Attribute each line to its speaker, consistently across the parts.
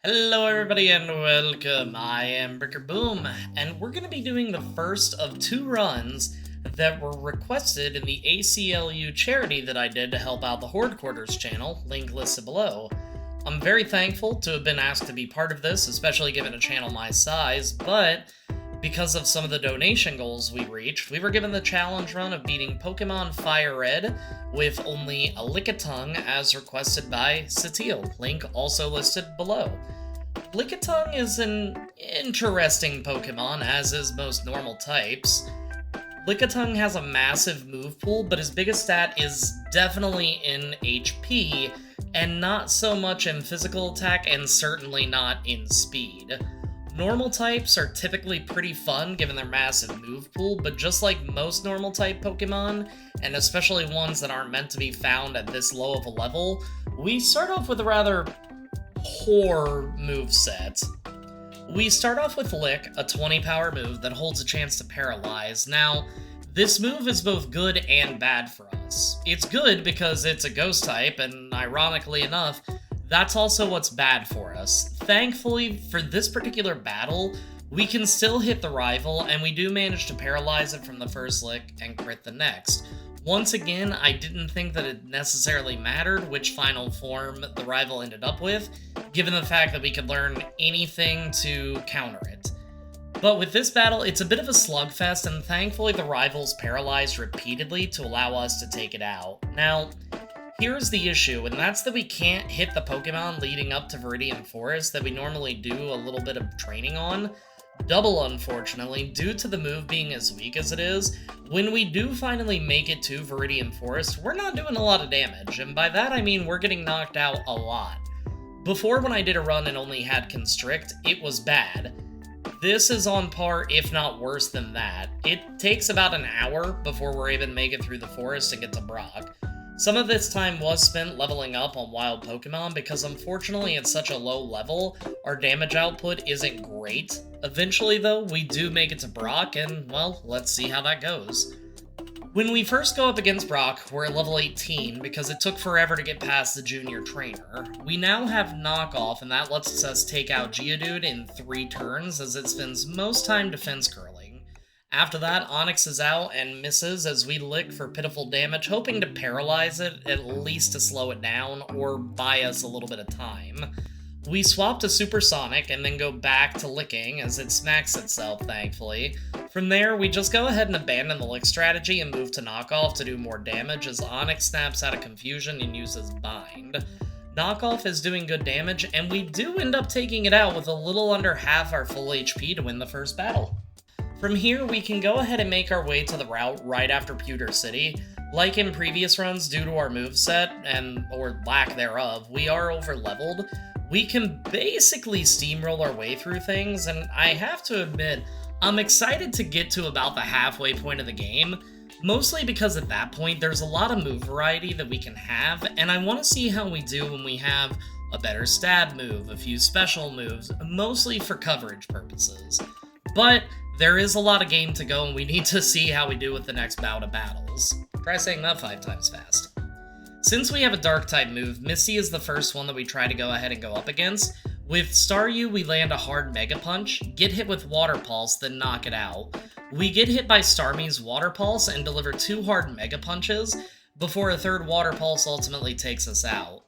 Speaker 1: Hello everybody and welcome, I am Bricker Boom, and we're going to be doing the first of two runs that were requested in the ACLU charity that I did to help out the Hordequarters channel, link listed below. I'm very thankful to have been asked to be part of this, especially given a channel my size, but because of some of the donation goals we reached, we were given the challenge run of beating Pokemon FireRed with only a Lickitung as requested by Syteal, link also listed below. Lickitung is an interesting Pokemon, as is most normal types. Lickitung has a massive move pool, but his biggest stat is definitely in HP, and not so much in physical attack, and certainly not in speed. Normal types are typically pretty fun given their massive move pool, but just like most normal type Pokemon, and especially ones that aren't meant to be found at this low of a level, we start off with a rather poor moveset. We start off with Lick, a 20 power move that holds a chance to paralyze. Now, this move is both good and bad for us. It's good because it's a ghost type, and ironically enough, that's also what's bad for us. Thankfully, for this particular battle, we can still hit the rival, and we do manage to paralyze it from the first lick and crit the next. Once again, I didn't think that it necessarily mattered which final form the rival ended up with, given the fact that we could learn anything to counter it. But with this battle, it's a bit of a slugfest, and thankfully the rival's paralyzed repeatedly to allow us to take it out. Now, here's the issue, and that's that we can't hit the Pokemon leading up to Viridian Forest that we normally do a little bit of training on. Double, unfortunately, due to the move being as weak as it is, when we do finally make it to Viridian Forest, we're not doing a lot of damage, and by that I mean we're getting knocked out a lot. Before, when I did a run and only had Constrict, it was bad. This is on par, if not worse than that. It takes about an hour before we're able to make it through the forest and get to Brock. Some of this time was spent leveling up on wild Pokemon because unfortunately at such a low level, our damage output isn't great. Eventually though, we do make it to Brock and, well, let's see how that goes. When we first go up against Brock, we're at level 18 because it took forever to get past the junior trainer. We now have Knockoff, and that lets us take out Geodude in 3 turns as it spends most time defense curling. After that, Onix is out and misses as we lick for pitiful damage, hoping to paralyze it, at least to slow it down, or buy us a little bit of time. We swap to Supersonic and then go back to licking as it smacks itself, thankfully. From there, we just go ahead and abandon the lick strategy and move to Knockoff to do more damage as Onix snaps out of confusion and uses Bind. Knockoff is doing good damage, and we do end up taking it out with a little under half our full HP to win the first battle. From here, we can go ahead and make our way to the route right after Pewter City. Like in previous runs, due to our moveset, or lack thereof, we are over-leveled. We can basically steamroll our way through things, and I have to admit, I'm excited to get to about the halfway point of the game, mostly because at that point, there's a lot of move variety that we can have, and I want to see how we do when we have a better stab move, a few special moves, mostly for coverage purposes. But there is a lot of game to go, and we need to see how we do with the next bout of battles. Try saying that 5 times fast. Since we have a Dark-type move, Misty is the first one that we try to go ahead and go up against. With Staryu, we land a hard Mega Punch, get hit with Water Pulse, then knock it out. We get hit by Starmie's Water Pulse and deliver 2 hard Mega Punches, before a 3rd Water Pulse ultimately takes us out.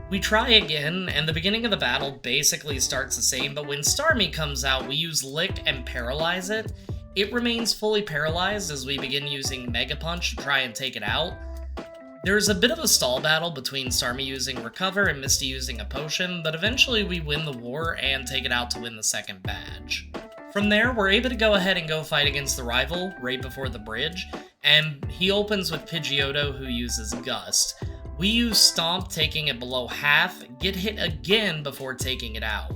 Speaker 1: We try again, and the beginning of the battle basically starts the same, but when Starmie comes out, we use Lick and paralyze it. It remains fully paralyzed as we begin using Mega Punch to try and take it out. There's a bit of a stall battle between Starmie using Recover and Misty using a potion, but eventually we win the war and take it out to win the second badge. From there, we're able to go ahead and go fight against the rival right before the bridge, and he opens with Pidgeotto, who uses Gust. We use Stomp, taking it below half, get hit again before taking it out.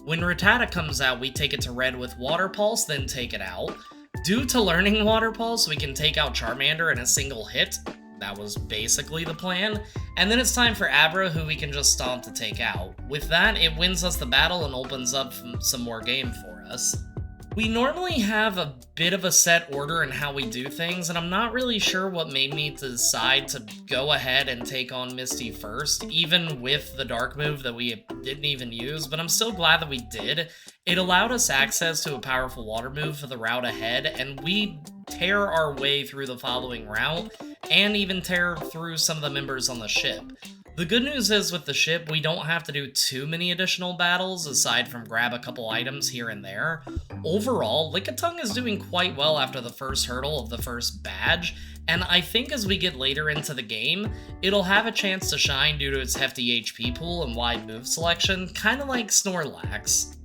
Speaker 1: When Rattata comes out, we take it to red with Water Pulse, then take it out. Due to learning Water Pulse, we can take out Charmander in a single hit. That was basically the plan. And then it's time for Abra, who we can just stomp to take out. With that, it wins us the battle and opens up some more game for us. We normally have a bit of a set order in how we do things, and I'm not really sure what made me decide to go ahead and take on Misty first, even with the dark move that we didn't even use, but I'm still glad that we did. It allowed us access to a powerful water move for the route ahead, and we tear our way through the following route, and even tear through some of the members on the ship. The good news is with the ship, we don't have to do too many additional battles aside from grab a couple items here and there. Overall, Lickitung is doing quite well after the first hurdle of the first badge, and I think as we get later into the game, it'll have a chance to shine due to its hefty HP pool and wide move selection, kinda like Snorlax.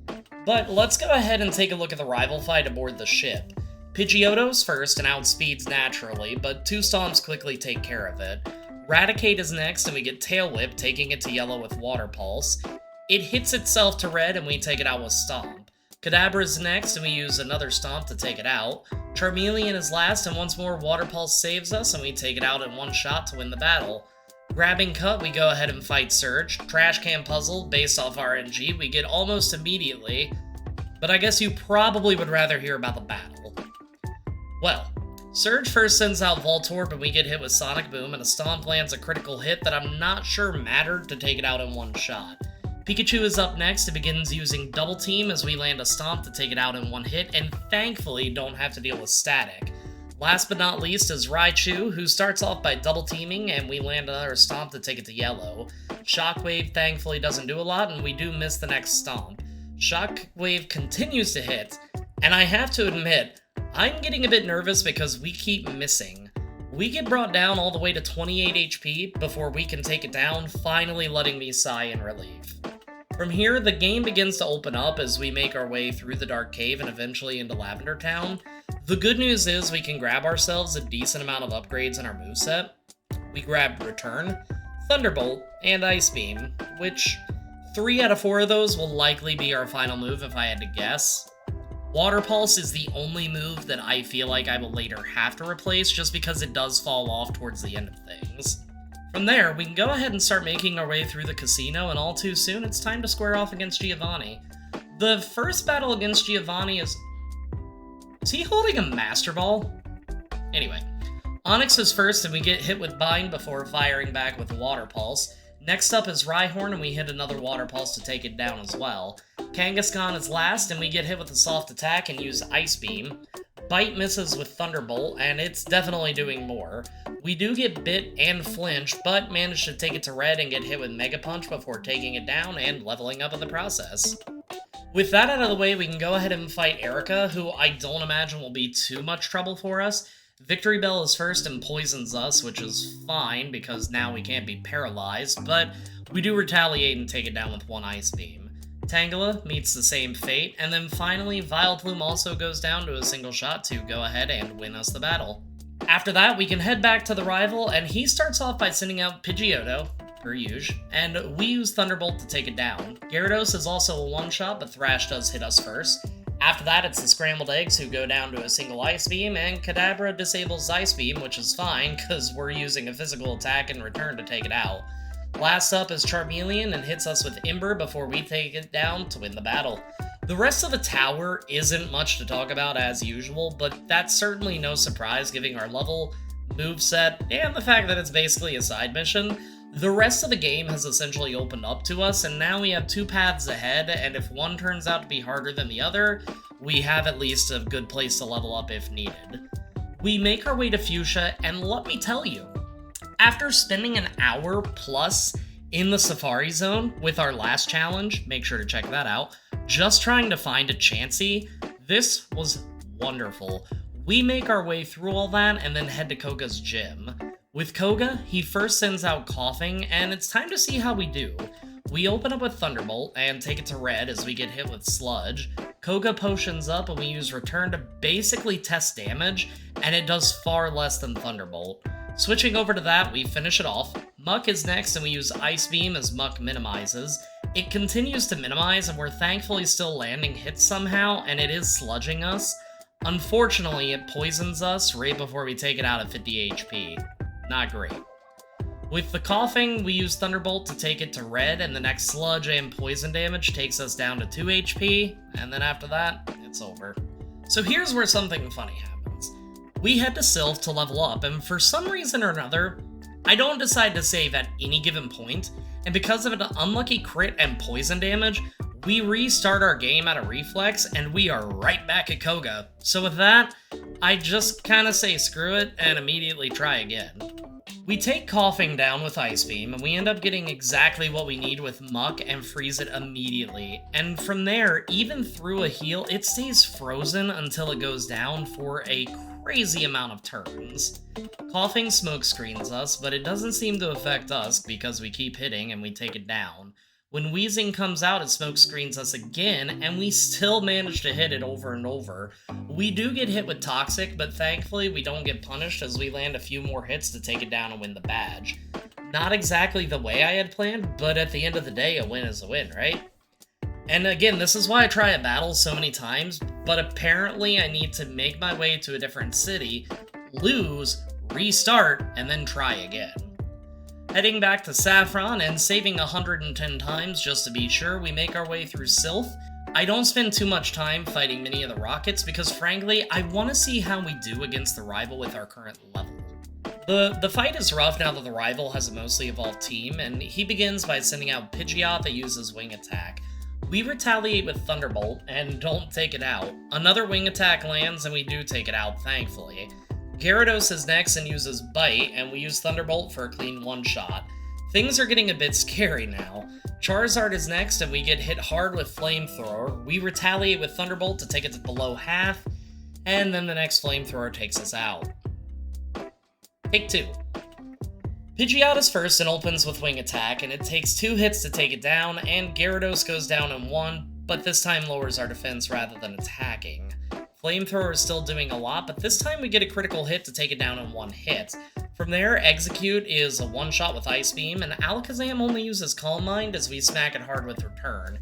Speaker 1: But let's go ahead and take a look at the rival fight aboard the ship. Pidgeotto's first and outspeeds naturally, but 2 Stomps quickly take care of it. Raticate is next, and we get Tail Whip, taking it to yellow with Water Pulse. It hits itself to red, and we take it out with Stomp. Kadabra is next, and we use another Stomp to take it out. Charmeleon is last, and once more Water Pulse saves us, and we take it out in one shot to win the battle. Grabbing Cut, we go ahead and fight Surge. Trash Can Puzzle, based off RNG, we get almost immediately, but I guess you probably would rather hear about the battle. Well, Surge first sends out Voltorb, and we get hit with Sonic Boom, and a Stomp lands a critical hit that I'm not sure mattered to take it out in one shot. Pikachu is up next and begins using Double Team as we land a Stomp to take it out in one hit, and thankfully don't have to deal with static. Last but not least is Raichu, who starts off by double teaming, and we land another Stomp to take it to yellow. Shockwave thankfully doesn't do a lot, and we do miss the next Stomp. Shockwave continues to hit, and I have to admit, I'm getting a bit nervous because we keep missing. We get brought down all the way to 28 HP before we can take it down, finally letting me sigh in relief. From here, the game begins to open up as we make our way through the Dark Cave and eventually into Lavender Town. The good news is we can grab ourselves a decent amount of upgrades in our moveset. We grab Return, Thunderbolt, and Ice Beam, which 3 out of 4 of those will likely be our final move if I had to guess. Water Pulse is the only move that I feel like I will later have to replace just because it does fall off towards the end of things. From there, we can go ahead and start making our way through the casino, and all too soon it's time to square off against Giovanni. The first battle against Giovanni is he holding a Master Ball? Anyway, Onix is first and we get hit with Bind before firing back with Water Pulse. Next up is Rhyhorn, and we hit another Water Pulse to take it down as well. Kangaskhan is last, and we get hit with a soft attack and use Ice Beam. Bite misses with Thunderbolt, and it's definitely doing more. We do get bit and flinch, but manage to take it to red and get hit with Mega Punch before taking it down and leveling up in the process. With that out of the way, we can go ahead and fight Erica, who I don't imagine will be too much trouble for us. Victory Bell is first and poisons us, which is fine because now we can't be paralyzed, but we do retaliate and take it down with one Ice Beam. Tangela meets the same fate, and then finally Vileplume also goes down to a single shot to go ahead and win us the battle. After that, we can head back to the rival, and he starts off by sending out Pidgeotto, per usual, and we use Thunderbolt to take it down. Gyarados is also a one-shot, but Thrash does hit us first. After that, it's the Scrambled Eggs who go down to a single Ice Beam, and Kadabra disables Ice Beam, which is fine, because we're using a physical attack in return to take it out. Last up is Charmeleon and hits us with Ember before we take it down to win the battle. The rest of the tower isn't much to talk about as usual, but that's certainly no surprise given our level, moveset, and the fact that it's basically a side mission. The rest of the game has essentially opened up to us, and now we have 2 paths ahead, and if one turns out to be harder than the other, we have at least a good place to level up if needed. We make our way to Fuchsia, and let me tell you, after spending an hour plus in the Safari Zone with our last challenge, make sure to check that out, just trying to find a Chansey, this was wonderful. We make our way through all that and then head to Koga's gym. With Koga, he first sends out Coughing, and it's time to see how we do. We open up with Thunderbolt and take it to red as we get hit with Sludge. Koga potions up and we use Return to basically test damage, and it does far less than Thunderbolt. Switching over to that, we finish it off. Muck is next and we use Ice Beam as Muck minimizes. It continues to minimize and we're thankfully still landing hits somehow, and it is sludging us. Unfortunately, it poisons us right before we take it out at 50 HP. Not great. With the Coughing, we use Thunderbolt to take it to red, and the next Sludge and Poison damage takes us down to 2 HP, and then after that, it's over. So here's where something funny happens. We head to Sylph to level up, and for some reason or another, I don't decide to save at any given point, and because of an unlucky crit and poison damage, we restart our game at a reflex, and we are right back at Koga. So with that, I just kinda say screw it and immediately try again. We take Coughing down with Ice Beam, and we end up getting exactly what we need with Muck and freeze it immediately. And from there, even through a heal, it stays frozen until it goes down for a crazy amount of turns. Coughing smoke screens us, but it doesn't seem to affect us because we keep hitting and we take it down. When Wheezing comes out, it smoke screens us again, and we still manage to hit it over and over. We do get hit with Toxic, but thankfully we don't get punished as we land a few more hits to take it down and win the badge. Not exactly the way I had planned, but at the end of the day, a win is a win, right? And again, this is why I try a battle so many times, but apparently I need to make my way to a different city, lose, restart, and then try again. Heading back to Saffron and saving 110 times just to be sure, we make our way through Sylph. I don't spend too much time fighting many of the rockets because frankly, I want to see how we do against the rival with our current level. The fight is rough now that the rival has a mostly evolved team, and he begins by sending out Pidgeot that uses Wing Attack. We retaliate with Thunderbolt and don't take it out. Another Wing Attack lands and we do take it out, thankfully. Gyarados is next and uses Bite, and we use Thunderbolt for a clean one-shot. Things are getting a bit scary now. Charizard is next and we get hit hard with Flamethrower. We retaliate with Thunderbolt to take it to below half, and then the next Flamethrower takes us out. Take 2. Pidgeot is first and opens with Wing Attack, and it takes 2 hits to take it down, and Gyarados goes down in 1, but this time lowers our defense rather than attacking. Flamethrower is still doing a lot, but this time we get a critical hit to take it down in 1 hit. From there, Execute is a one-shot with Ice Beam, and Alakazam only uses Calm Mind as we smack it hard with Return.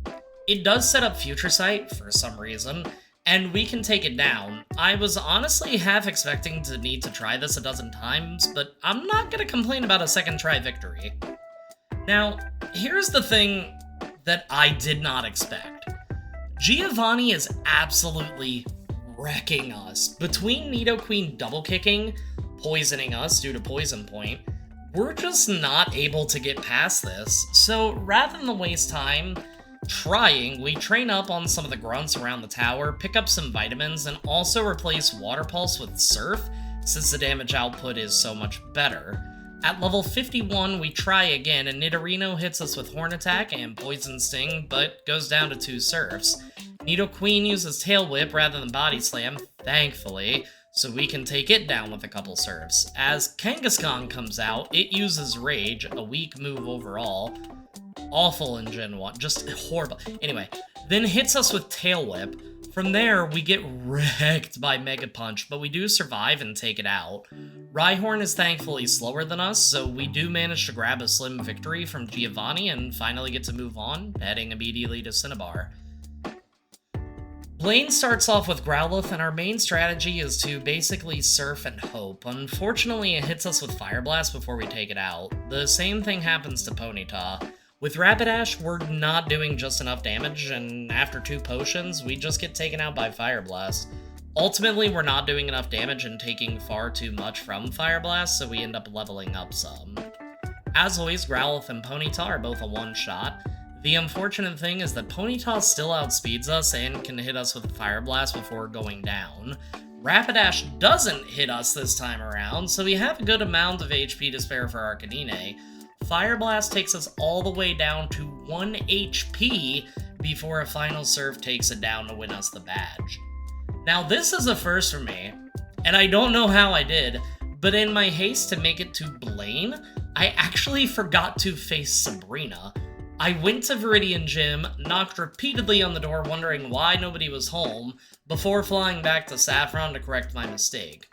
Speaker 1: It does set up Future Sight for some reason, and we can take it down. I was honestly half expecting to need to try this a dozen times, but I'm not gonna complain about a second try victory. Now, here's the thing that I did not expect. Giovanni is absolutely wrecking us. Between Nidoqueen double kicking, poisoning us due to Poison Point, we're just not able to get past this. So rather than waste time trying, we train up on some of the grunts around the tower, pick up some vitamins, and also replace Water Pulse with Surf, since the damage output is so much better. At level 51, we try again, and Nidorino hits us with Horn Attack and Poison Sting, but goes down to 2 Surfs. Nidoqueen uses Tail Whip rather than Body Slam, thankfully, so we can take it down with a couple Surfs. As Kangaskhan comes out, it uses Rage, a weak move overall. Awful in Gen 1, just horrible. Anyway, then hits us with Tail Whip. From there, we get wrecked by Mega Punch, but we do survive and take it out. Rhyhorn is thankfully slower than us, so we do manage to grab a slim victory from Giovanni and finally get to move on, heading immediately to Cinnabar. Blaine starts off with Growlithe, and our main strategy is to basically surf and hope. Unfortunately, it hits us with Fire Blast before we take it out. The same thing happens to Ponyta. With Rapidash, we're not doing just enough damage, and after 2 potions, we just get taken out by Fire Blast. Ultimately, we're not doing enough damage and taking far too much from Fire Blast, so we end up leveling up some. As always, Growlithe and Ponyta are both a one-shot. The unfortunate thing is that Ponyta still outspeeds us and can hit us with Fire Blast before going down. Rapidash doesn't hit us this time around, so we have a good amount of HP to spare for Arcanine. Fire Blast takes us all the way down to 1 HP before a final Surf takes it down to win us the badge. Now this is a first for me, and I don't know how I did, but in my haste to make it to Blaine, I actually forgot to face Sabrina. I went to Viridian Gym, knocked repeatedly on the door wondering why nobody was home, before flying back to Saffron to correct my mistake.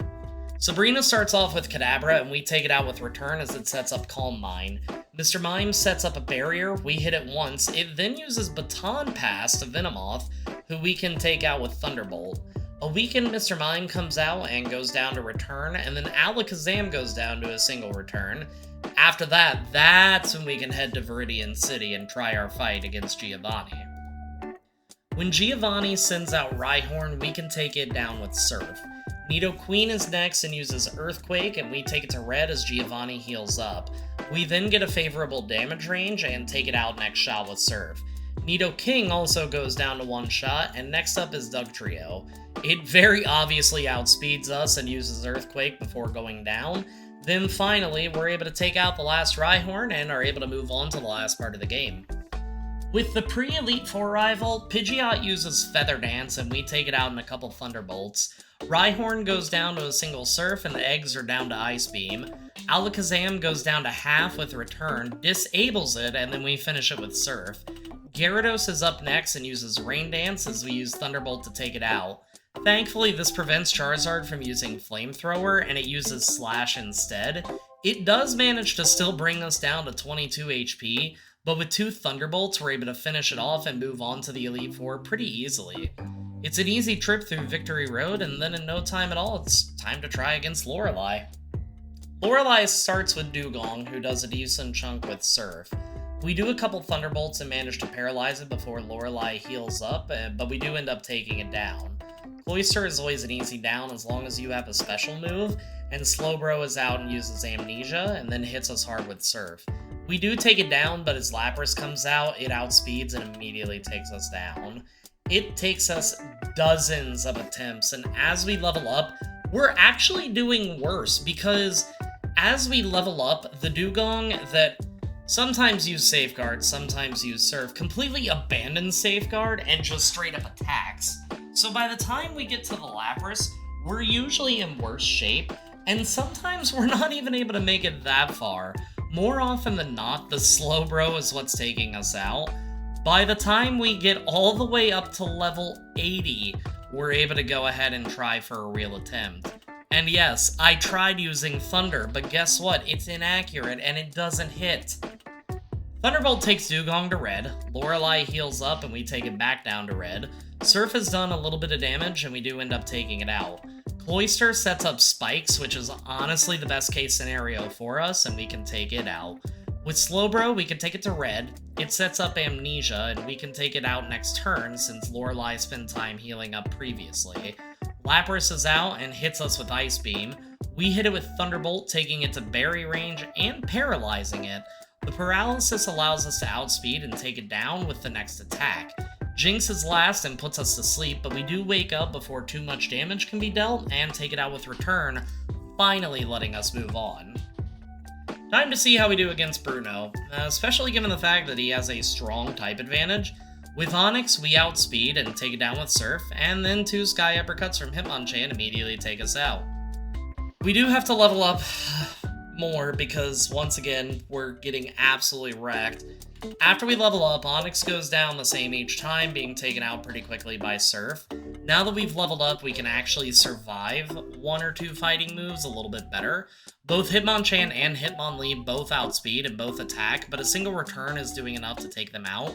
Speaker 1: Sabrina starts off with Kadabra, and we take it out with Return as it sets up Calm Mind. Mr. Mime sets up a barrier, we hit it once, it then uses Baton Pass to Venomoth, who we can take out with Thunderbolt. A weakened Mr. Mime comes out and goes down to Return, and then Alakazam goes down to a single Return. After that, that's when we can head to Viridian City and try our fight against Giovanni. When Giovanni sends out Rhyhorn, we can take it down with Surf. Nidoqueen is next and uses Earthquake, and we take it to red as Giovanni heals up. We then get a favorable damage range and take it out next shot with Surf. Nidoking also goes down to one shot, and next up is Dugtrio. It very obviously outspeeds us and uses Earthquake before going down. Then finally, we're able to take out the last Rhyhorn and are able to move on to the last part of the game. With the pre-Elite Four rival, Pidgeot uses Feather Dance and we take it out in a couple Thunderbolts. Rhyhorn goes down to a single Surf and the eggs are down to Ice Beam. Alakazam goes down to half with Return, disables it, and then we finish it with Surf. Gyarados is up next and uses Rain Dance as we use Thunderbolt to take it out. Thankfully, this prevents Charizard from using Flamethrower and it uses Slash instead. It does manage to still bring us down to 22 HP, but with 2 Thunderbolts, we're able to finish it off and move on to the Elite Four pretty easily. It's an easy trip through Victory Road, and then in no time at all, it's time to try against Lorelei. Lorelei starts with Dugong, who does a decent chunk with Surf. We do a couple Thunderbolts and manage to paralyze it before Lorelei heals up, but we do end up taking it down. Cloyster is always an easy down as long as you have a special move, and Slowbro is out and uses Amnesia, and then hits us hard with Surf. We do take it down, but as Lapras comes out, it outspeeds and immediately takes us down. It takes us dozens of attempts, and as we level up, we're actually doing worse, because as we level up, the Dugong that sometimes use Safeguard, sometimes use Surf, completely abandons Safeguard and just straight up attacks. So by the time we get to the Lapras, we're usually in worse shape, and sometimes we're not even able to make it that far. More often than not, the Slowbro is what's taking us out. By the time we get all the way up to level 80, we're able to go ahead and try for a real attempt. And yes, I tried using Thunder, but guess what? It's inaccurate and it doesn't hit. Thunderbolt takes Dugong to red, Lorelei heals up and we take it back down to red. Surf has done a little bit of damage and we do end up taking it out. Cloyster sets up Spikes, which is honestly the best case scenario for us, and we can take it out. With Slowbro, we can take it to red, it sets up Amnesia, and we can take it out next turn since Lorelei spent time healing up previously. Lapras is out and hits us with Ice Beam. We hit it with Thunderbolt, taking it to berry range and paralyzing it. The paralysis allows us to outspeed and take it down with the next attack. Jinx is last and puts us to sleep, but we do wake up before too much damage can be dealt and take it out with Return, finally letting us move on. Time to see how we do against Bruno, especially given the fact that he has a strong type advantage. With Onix, we outspeed and take it down with Surf, and then 2 Sky Uppercuts from Hitmonchan immediately take us out. We do have to level up more because, once again, we're getting absolutely wrecked. After we level up, Onix goes down the same each time, being taken out pretty quickly by Surf. Now that we've leveled up, we can actually survive 1 or 2 fighting moves a little bit better. Both Hitmonchan and Hitmonlee both outspeed and both attack, but a single Return is doing enough to take them out.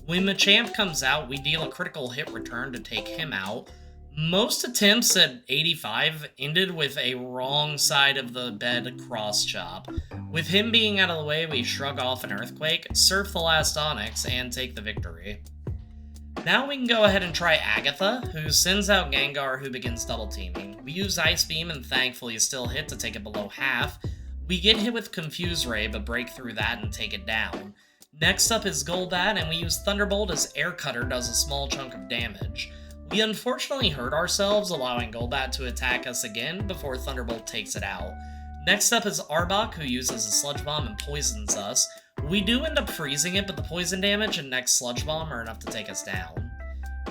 Speaker 1: When Machamp comes out, we deal a critical hit Return to take him out. Most attempts at 85 ended with a wrong side of the bed cross chop. With him being out of the way, we shrug off an Earthquake, surf the last Onix, and take the victory. Now we can go ahead and try Agatha, who sends out Gengar, who begins double teaming. We use Ice Beam and thankfully still hit to take it below half. We get hit with Confuse Ray, but break through that and take it down. Next up is Golbat, and we use Thunderbolt as Air Cutter does a small chunk of damage. We unfortunately hurt ourselves, allowing Golbat to attack us again before Thunderbolt takes it out. Next up is Arbok, who uses a Sludge Bomb and poisons us. We do end up freezing it, but the poison damage and next Sludge Bomb are enough to take us down.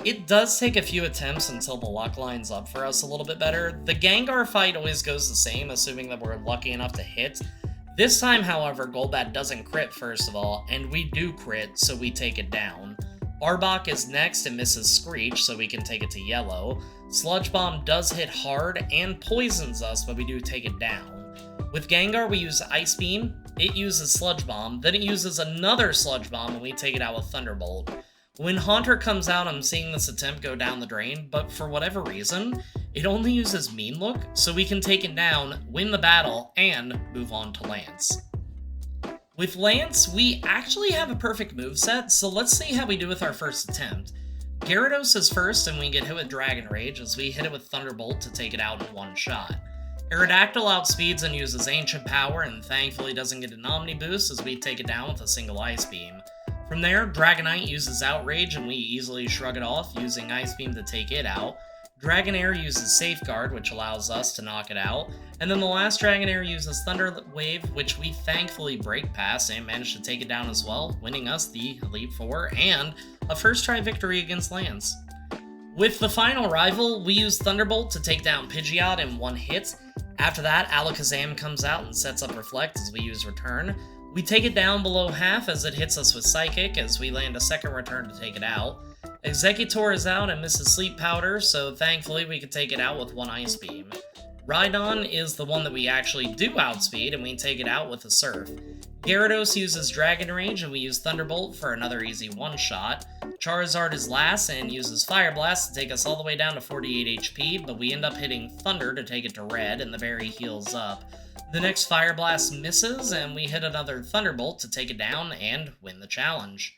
Speaker 1: It does take a few attempts until the luck lines up for us a little bit better. The Gengar fight always goes the same, assuming that we're lucky enough to hit. This time, however, Golbat doesn't crit first of all, and we do crit, so we take it down. Arbok is next and misses Screech, so we can take it to yellow. Sludge Bomb does hit hard and poisons us, but we do take it down. With Gengar, we use Ice Beam, it uses Sludge Bomb, then it uses another Sludge Bomb, and we take it out with Thunderbolt. When Haunter comes out, I'm seeing this attempt go down the drain, but for whatever reason, it only uses Mean Look, so we can take it down, win the battle, and move on to Lance. With Lance, we actually have a perfect moveset, so let's see how we do with our first attempt. Gyarados is first, and we get hit with Dragon Rage as we hit it with Thunderbolt to take it out in one shot. Aerodactyl outspeeds and uses Ancient Power, and thankfully doesn't get an Omni Boost as we take it down with a single Ice Beam. From there, Dragonite uses Outrage, and we easily shrug it off using Ice Beam to take it out. Dragonair uses Safeguard, which allows us to knock it out. And then the last Dragonair uses Thunder Wave, which we thankfully break past and manage to take it down as well, winning us the Elite Four and a first try victory against Lance. With the final rival, we use Thunderbolt to take down Pidgeot in one hit. After that, Alakazam comes out and sets up Reflect as we use Return. We take it down below half as it hits us with Psychic as we land a second Return to take it out. Executor is out and misses Sleep Powder, so thankfully we can take it out with one Ice Beam. Rhydon is the one that we actually do outspeed, and we take it out with a Surf. Gyarados uses Dragon Rage, and we use Thunderbolt for another easy one-shot. Charizard is last and uses Fire Blast to take us all the way down to 48 HP, but we end up hitting Thunder to take it to red, and the berry heals up. The next Fire Blast misses, and we hit another Thunderbolt to take it down and win the challenge.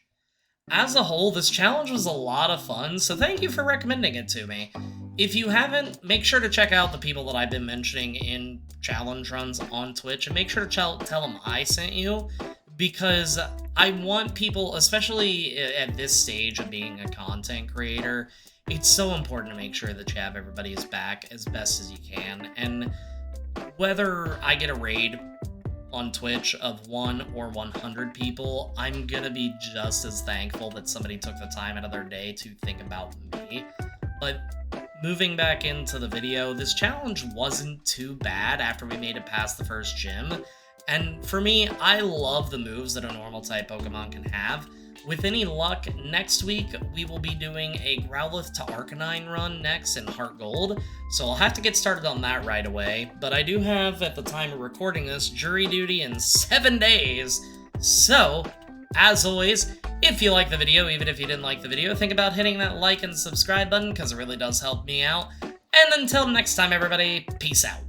Speaker 1: As a whole, this challenge was a lot of fun, so thank you for recommending it to me. If you haven't, make sure to check out the people that I've been mentioning in challenge runs on Twitch, and make sure to tell them I sent you, because I want people, especially at this stage of being a content creator, it's so important to make sure that you have everybody's back as best as you can, and whether I get a raid on Twitch of 1 or 100 people, I'm gonna be just as thankful that somebody took the time out of their day to think about me. But moving back into the video, this challenge wasn't too bad after we made it past the first gym. And for me, I love the moves that a normal type Pokemon can have. With any luck, next week we will be doing a Growlithe to Arcanine run next in Heart Gold, so I'll have to get started on that right away, but I do have, at the time of recording this, jury duty in 7 days. So, as always, if you like the video, even if you didn't like the video, think about hitting that like and subscribe button, because it really does help me out. And until next time, everybody, peace out.